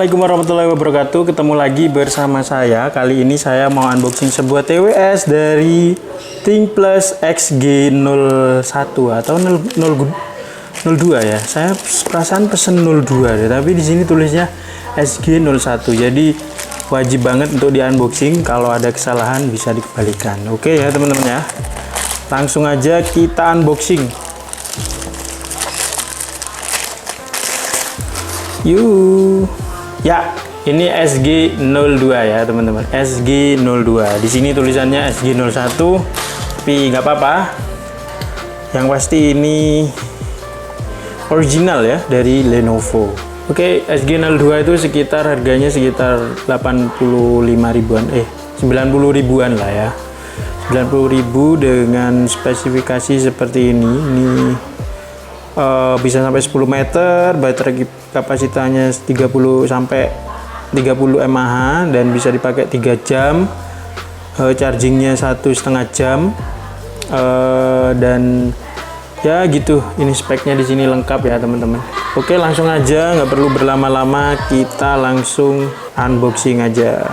Assalamualaikum warahmatullahi wabarakatuh. Ketemu lagi bersama saya. Kali ini saya mau unboxing sebuah TWS dari ThinkPlus XG01 atau 02 ya. Saya perasaan pesen 02 deh, tapi di sini tulisnya XG01. Jadi wajib banget untuk di unboxing. Kalau ada kesalahan bisa dikembalikan. Oke ya teman-teman ya. Langsung aja kita unboxing. Yuk. Ya, ini SG02 ya teman-teman. SG02. Di sini tulisannya SG01, tapi nggak apa-apa. Yang pasti ini original ya dari Lenovo. Oke, SG02 itu sekitar harganya sekitar 85 ribuan, 90 ribuan lah ya. 90 ribu dengan spesifikasi seperti ini. Ini bisa sampai 10 meter, baterai kapasitasnya 30 sampai 30 mAh dan bisa dipakai 3 jam, chargingnya 1,5 jam, dan ya gitu. Ini speknya di sini lengkap ya teman-teman. Oke, langsung aja, nggak perlu berlama-lama, kita langsung unboxing aja.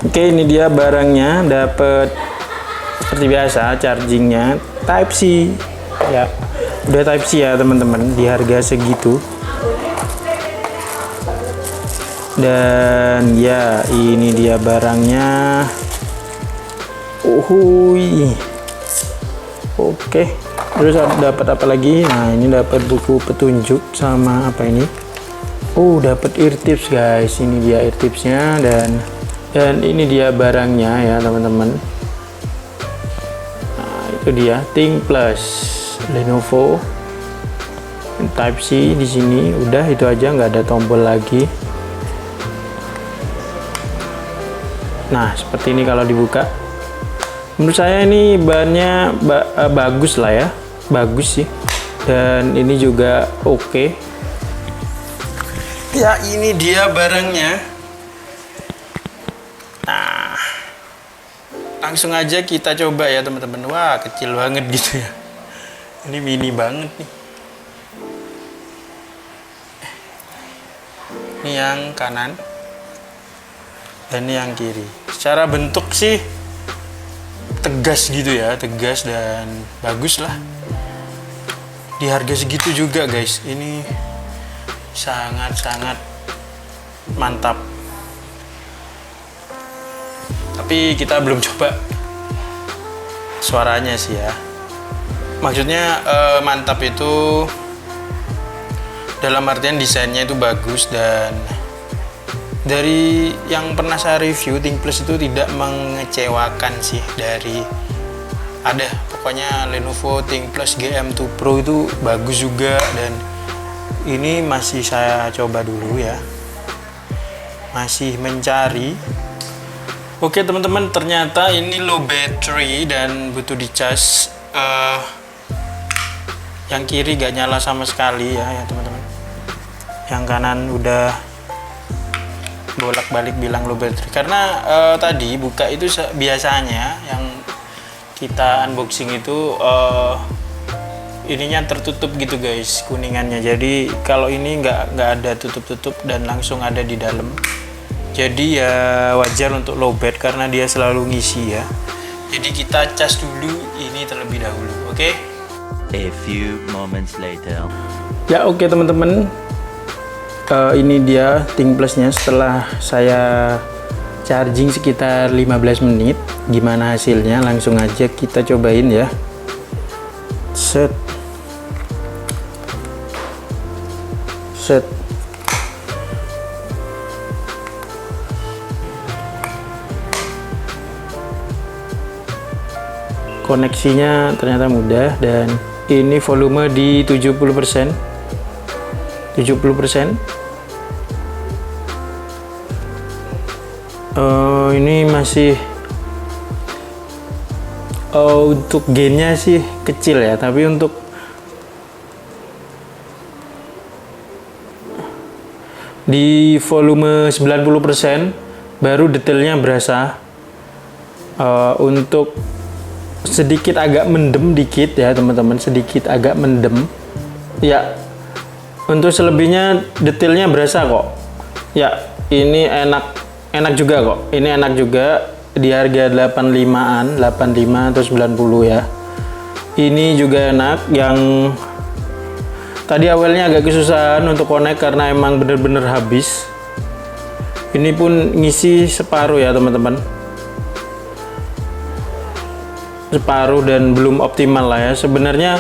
Oke, ini dia barangnya. Dapat seperti biasa chargingnya Type C ya, udah Type C ya teman-teman, di harga segitu. Dan ya ini dia barangnya. Oke, terus dapat apa lagi? Nah, ini dapat buku petunjuk sama apa ini? Dapat ear tips guys. Ini dia ear tipsnya, dan ini dia barangnya ya teman-teman. Itu dia ThinkPlus Lenovo Type C di sini. Udah itu aja, nggak ada tombol lagi. Nah, seperti ini kalau dibuka. Menurut saya ini bahannya bagus lah ya, bagus sih. Dan ini juga oke. Ya, ini dia barangnya. Nah, langsung aja kita coba ya teman-teman. Wah, kecil banget gitu ya. Ini mini banget nih. Ini yang kanan dan ini yang kiri. Secara bentuk sih tegas gitu ya, tegas dan bagus lah. Di harga segitu juga guys, ini sangat-sangat mantap. Tapi kita belum coba suaranya sih ya. Maksudnya mantap itu dalam artian desainnya itu bagus, dan dari yang pernah saya review ThinkPlus itu tidak mengecewakan sih. Dari ada pokoknya Lenovo ThinkPlus GM2 Pro itu bagus juga, dan ini masih saya coba dulu ya, masih mencari. Oke teman-teman, ternyata ini low battery dan butuh dicas. Yang kiri gak nyala sama sekali ya teman-teman. Yang kanan udah bolak-balik bilang low battery, karena tadi buka itu biasanya yang kita unboxing itu ininya tertutup gitu guys, kuningannya. Jadi kalau ini nggak ada tutup-tutup dan langsung ada di dalam. Jadi ya wajar untuk lowbat karena dia selalu ngisi ya. Jadi kita cas dulu ini terlebih dahulu, oke? A few moments later. Ya oke teman-teman, ini dia ThinkPlusnya setelah saya charging sekitar 15 menit. Gimana hasilnya? Langsung aja kita cobain ya. Set. Koneksinya ternyata mudah, dan ini volume di 70%. Ini masih untuk gainnya sih kecil ya, tapi untuk di volume 90% baru detailnya berasa. Untuk sedikit agak mendem dikit ya teman-teman, sedikit agak mendem ya. Untuk selebihnya detailnya berasa kok. Ya, ini enak juga kok. Ini enak juga di harga 85-an, 85 atau 90 ya. Ini juga enak. Yang tadi awalnya agak kesusahan untuk connect karena emang bener-bener habis. Ini pun ngisi separuh ya teman-teman. Separuh dan belum optimal lah ya. Sebenarnya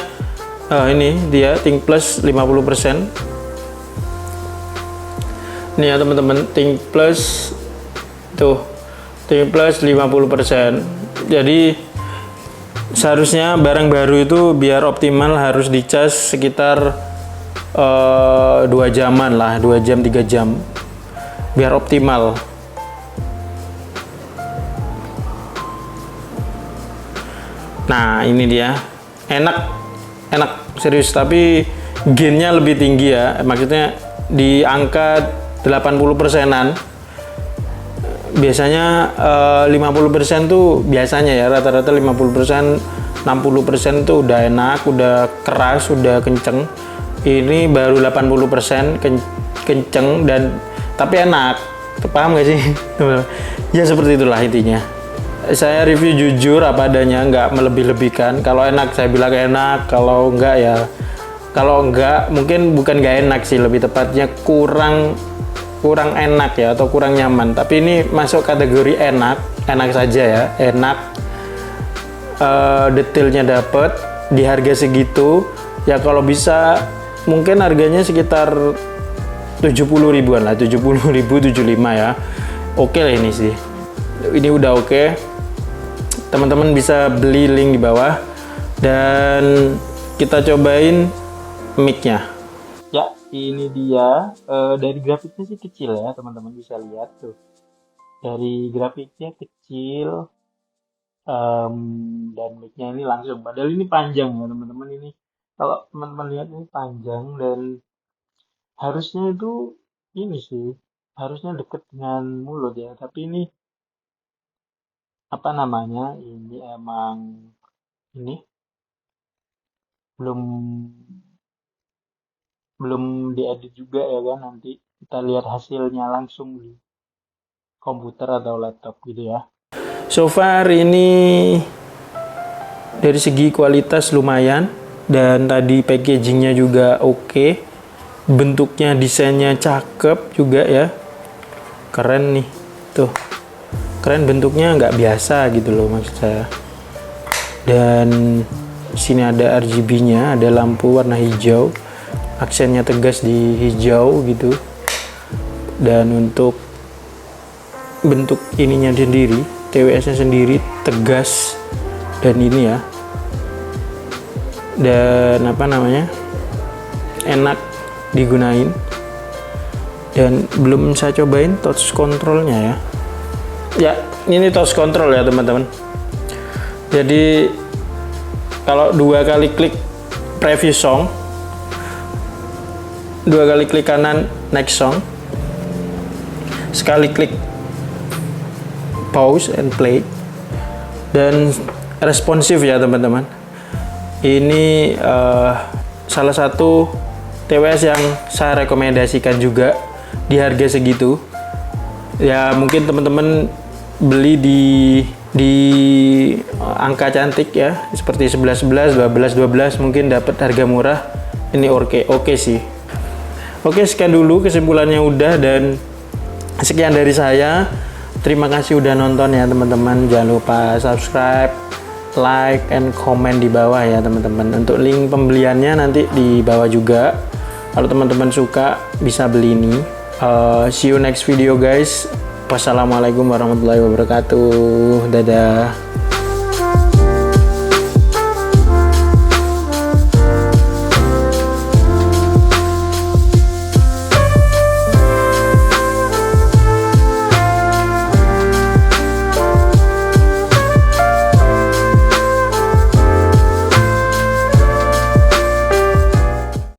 ini dia Think Plus 50%. Ini ya teman-teman, Think Plus tuh. Think Plus 50%. Jadi seharusnya barang baru itu biar optimal harus dicas sekitar 2 jaman lah, 2 jam 3 jam biar optimal. Nah, ini dia. Enak serius, tapi gainnya lebih tinggi ya. Maksudnya di angka 80%-an. Biasanya 50% tuh biasanya ya, rata-rata 50%, 60% tuh udah enak, udah keras, udah kenceng. Ini baru 80% kenceng dan tapi enak. Paham gak sih? Ya seperti itulah intinya. Saya review jujur apa adanya, nggak melebih-lebihkan. Kalau enak saya bilang enak, kalau enggak ya, kalau enggak mungkin bukan nggak enak sih, lebih tepatnya kurang enak ya, atau kurang nyaman. Tapi ini masuk kategori enak saja ya, enak. Detailnya dapet di harga segitu ya. Kalau bisa mungkin harganya sekitar 70 ribuan lah, 70 ribu, 75 ya. Oke lah ini sih, ini udah oke. Teman-teman bisa beli link di bawah dan kita cobain mic-nya. Ya, ini dia. Dari grafiknya sih kecil ya, teman-teman bisa lihat tuh. Dari grafiknya kecil, dan mic-nya ini langsung. Padahal ini panjang ya, teman-teman. Ini kalau teman-teman lihat ini panjang dan harusnya itu ini sih, harusnya deket dengan mulut ya. Tapi ini apa namanya? Ini emang ini belum diedit juga ya kan, nanti kita lihat hasilnya langsung di komputer atau laptop gitu ya. So far ini dari segi kualitas lumayan dan tadi packagingnya juga oke. Bentuknya, desainnya cakep juga ya, keren nih tuh, keren bentuknya, nggak biasa gitu loh maksud saya. Dan sini ada RGB-nya, ada lampu warna hijau, aksennya tegas di hijau gitu. Dan untuk bentuk ininya sendiri, TWS-nya sendiri tegas dan ini ya. Dan apa namanya? Enak digunain. Dan belum saya cobain touch controlnya ya. Ya, ini touch control ya teman-teman. Jadi kalau 2 kali klik preview song, 2 kali klik kanan next song, sekali klik pause and play, dan responsif ya teman-teman. Ini salah satu TWS yang saya rekomendasikan juga di harga segitu. Ya mungkin teman-teman beli di angka cantik ya, seperti 11 11, 12 12 mungkin dapat harga murah. Ini oke sih. Oke, sekian dulu kesimpulannya udah, dan sekian dari saya. Terima kasih udah nonton ya teman-teman. Jangan lupa subscribe, like, and comment di bawah ya teman-teman. Untuk link pembeliannya nanti di bawah juga. Kalau teman-teman suka bisa beli ini. See you next video guys. Wassalamualaikum warahmatullahi wabarakatuh. Dadah.